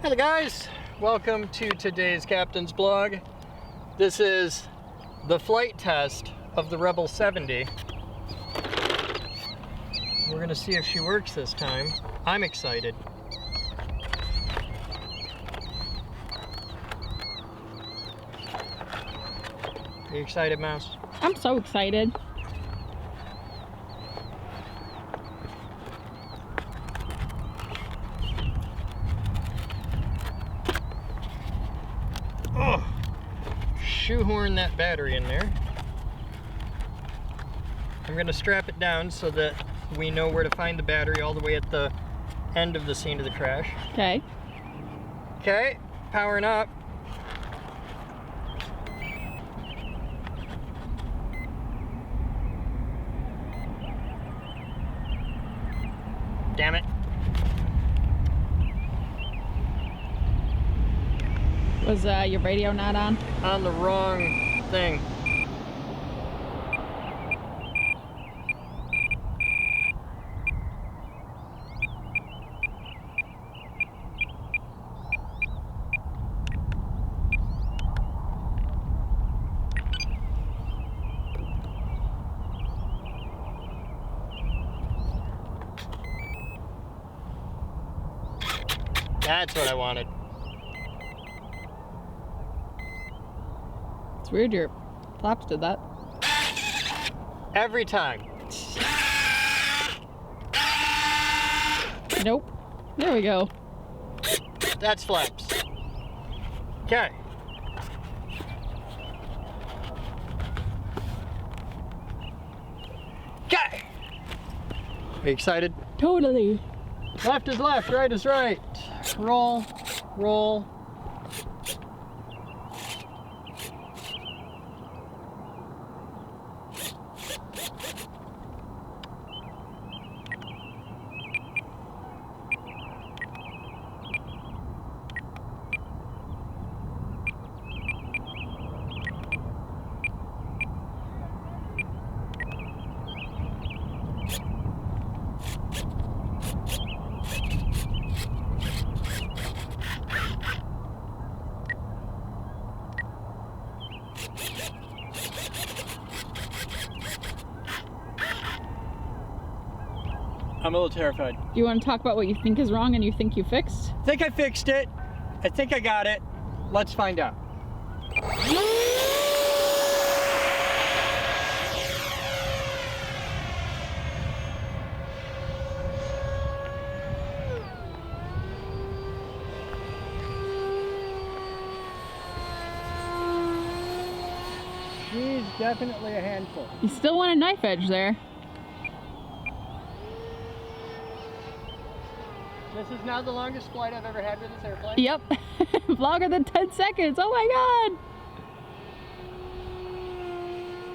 Hi guys, welcome to today's Captain's Blog. This is the flight test of the Rebel 70. We're gonna see if she works this time. I'm excited. Are you excited, Mouse? I'm so excited. Shoehorn that battery in there. I'm going to strap it down so that we know where to find the battery all the way at the end of the scene of the crash. Okay. Okay, powering up. Damn it. Was your radio not on? On the wrong thing. That's what I wanted. It's weird your flaps did that. Every time. Nope. There we go. That's flaps. Okay. Okay. Are you excited? Totally. Left is left, right is right. Roll, roll. I'm a little terrified. Do you want to talk about what you think is wrong and you think you fixed? I think I fixed it. I think I got it. Let's find out. She's definitely a handful. You still want a knife edge there. This is now the longest flight I've ever had with this airplane. Yep. Longer than 10 seconds. Oh my god.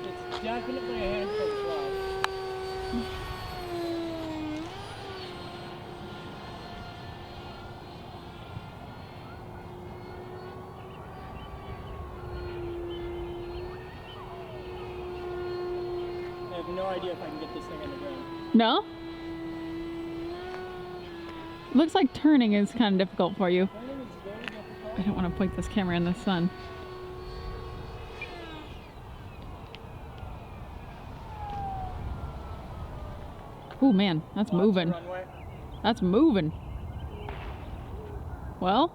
It's definitely a handful of flight. I have no idea if I can get this thing on the ground. No? Looks like turning is kind of difficult for you. Turning is very difficult. I don't want to point this camera in the sun. Oh man, that's moving. Runway. That's moving. Well,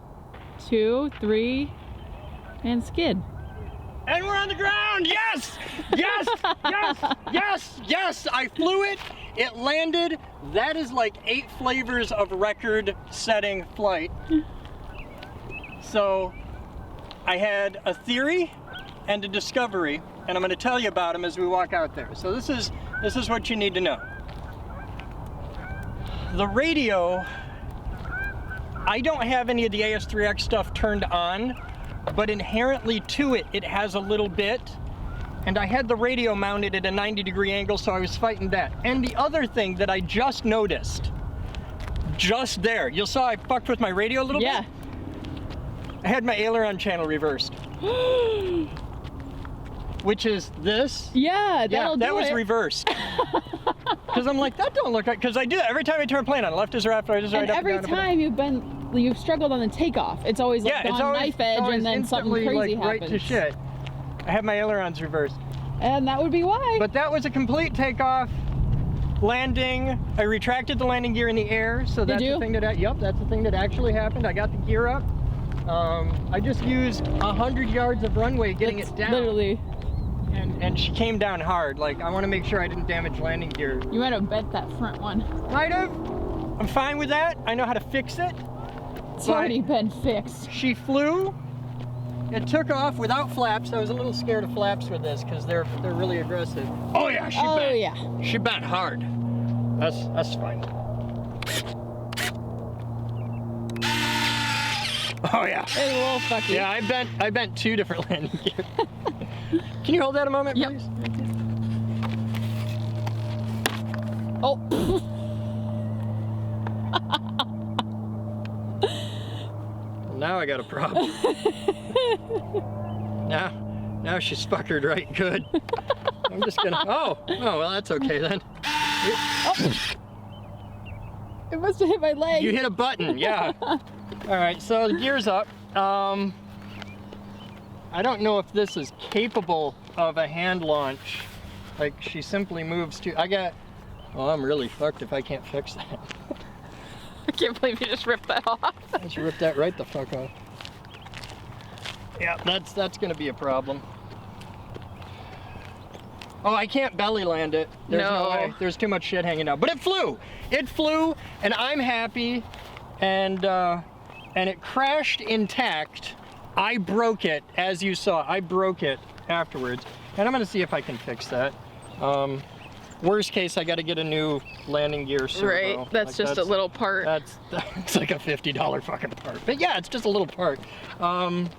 2, 3, and skid. And we're on the ground! Yes! Yes! Yes! Yes! Yes! I flew it! It landed. That is like 8 flavors of record-setting flight. So, I had a theory and a discovery, and I'm going to tell you about them as we walk out there. So this is what you need to know. The radio, I don't have any of the AS3X stuff turned on, but inherently to it, it has a little bit. And I had the radio mounted at a 90-degree angle, so I was fighting that. And the other thing that I just noticed, just there, you saw I fucked with my radio a little bit? Yeah. I had my aileron channel reversed. Which is this. Yeah, that'll do that was it. reversed. Because I'm like, that don't look right. Because I do that every time I turn a plane on. Left is left, right is right, And up every and down, up and time you've been you've struggled on the takeoff. It's always like it's on always, knife edge, and then something crazy like, happens. right to shit. I have my ailerons reversed. And that would be why. But that was a complete takeoff, landing. I retracted the landing gear in the air, so that's the thing that. Yep, that's the thing that actually happened. I got the gear up. I just used 100 yards of runway getting it down. Literally. And she came down hard. Like, I want to make sure I didn't damage landing gear. You might have bent that front one. Might have. I'm fine with that. I know how to fix it. It's already been fixed. She flew. It took off without flaps. I was a little scared of flaps with this because they're really aggressive. Oh yeah, she bent. Oh yeah. She bent hard. That's fine. Oh yeah. It's a little fucky. Yeah, I bent 2 different landing gear. Can you hold that a moment, Yep. please? Oh. Now I got a problem. now she's fuckered right good. I'm just gonna. Oh well, that's okay then. It must have hit my leg. You hit a button, yeah. All right, so the gear's up. I don't know if this is capable of a hand launch. Like, she simply moves to. Well, I'm really fucked if I can't fix that. I can't believe you just ripped that off. Let's rip that right the fuck off. Yeah, that's gonna be a problem. Oh, I can't belly land it. There's no way. There's too much shit hanging out. But it flew. It flew, and I'm happy. And it crashed intact. I broke it, as you saw. I broke it afterwards. And I'm gonna see if I can fix that. Worst case, I got to get a new landing gear servo. Right, that's just a little part. That's like a $50 fucking part. But yeah, it's just a little part. I'm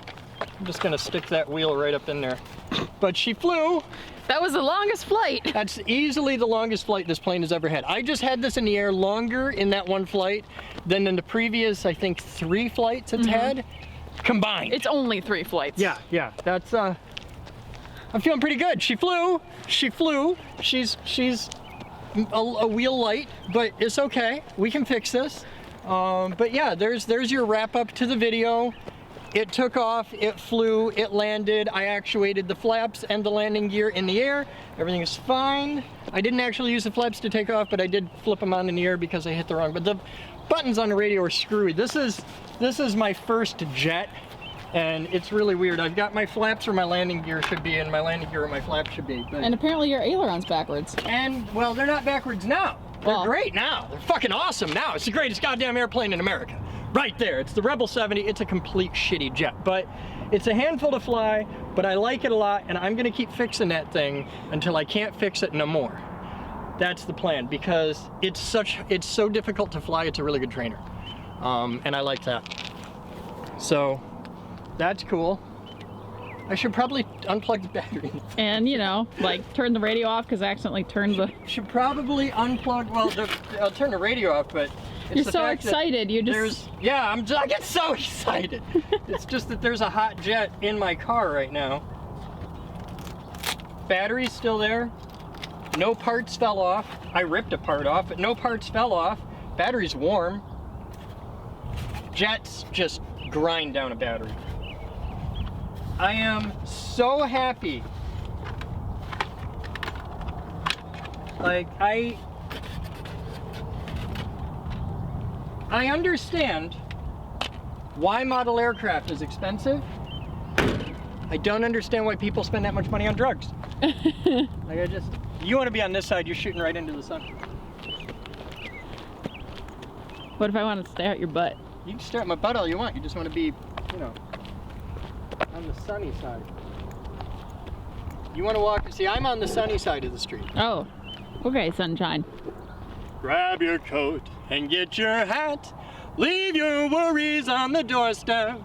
just gonna stick that wheel right up in there. But she flew. That was the longest flight. That's easily the longest flight this plane has ever had. I just had this in the air longer in that one flight than in the previous, I think, 3 flights it's had combined. It's only 3 flights. Yeah, that's I'm feeling pretty good. She flew. She's a wheel light, but it's okay. We can fix this. But yeah, there's your wrap up to the video. It took off, it flew, it landed. I actuated the flaps and the landing gear in the air. Everything is fine. I didn't actually use the flaps to take off, but I did flip them on in the air because I hit the wrong. But the buttons on the radio are screwy. This is my first jet. And it's really weird. I've got my flaps where my landing gear should be, and my landing gear where my flaps should be. But... And apparently your aileron's backwards. And, well, they're not backwards now. They're great now. They're fucking awesome now. It's the greatest goddamn airplane in America. Right there. It's the Rebel 70. It's a complete shitty jet. But it's a handful to fly, but I like it a lot, and I'm going to keep fixing that thing until I can't fix it no more. That's the plan, because it's so difficult to fly. It's a really good trainer. And I like that. So... that's cool. I should probably unplug the battery. And, you know, like turn the radio off because I accidentally turned the... Should probably unplug, well, I'll turn the radio off, but... You're so excited, you just... Yeah, I get so excited. It's just that there's a hot jet in my car right now. Battery's still there. No parts fell off. I ripped a part off, but no parts fell off. Battery's warm. Jets just grind down a battery. I am so happy. Like, I understand why model aircraft is expensive. I don't understand why people spend that much money on drugs. Like, you want to be on this side, you're shooting right into the sun. What if I want to stare at your butt? You can stare at my butt all you want. You just want to be, you know, on the sunny side. You want to walk, see, I'm on the sunny side of the street. Oh, okay, sunshine. Grab your coat and get your hat. Leave your worries on the doorstep.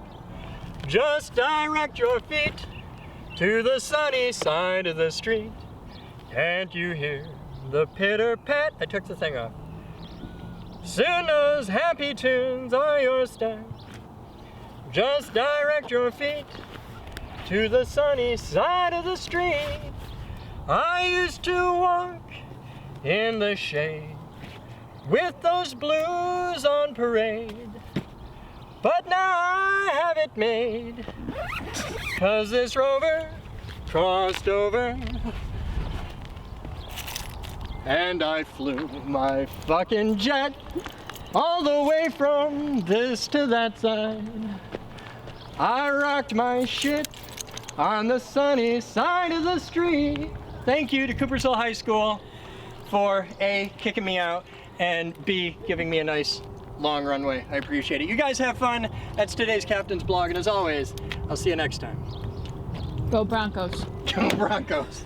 Just direct your feet to the sunny side of the street. Can't you hear the pitter-pat? I took the thing off. Soon those happy tunes are your step. Just direct your feet to the sunny side of the street. I used to walk in the shade with those blues on parade. But now I have it made, 'cause this rover crossed over, and I flew my fucking jet all the way from this to that side. I rocked my shit on the sunny side of the street. Thank you to Coopersville High School for A, kicking me out, and B, giving me a nice long runway. I appreciate it. You guys have fun. That's today's Captain's Blog, and as always, I'll see you next time. Go Broncos. Go Broncos.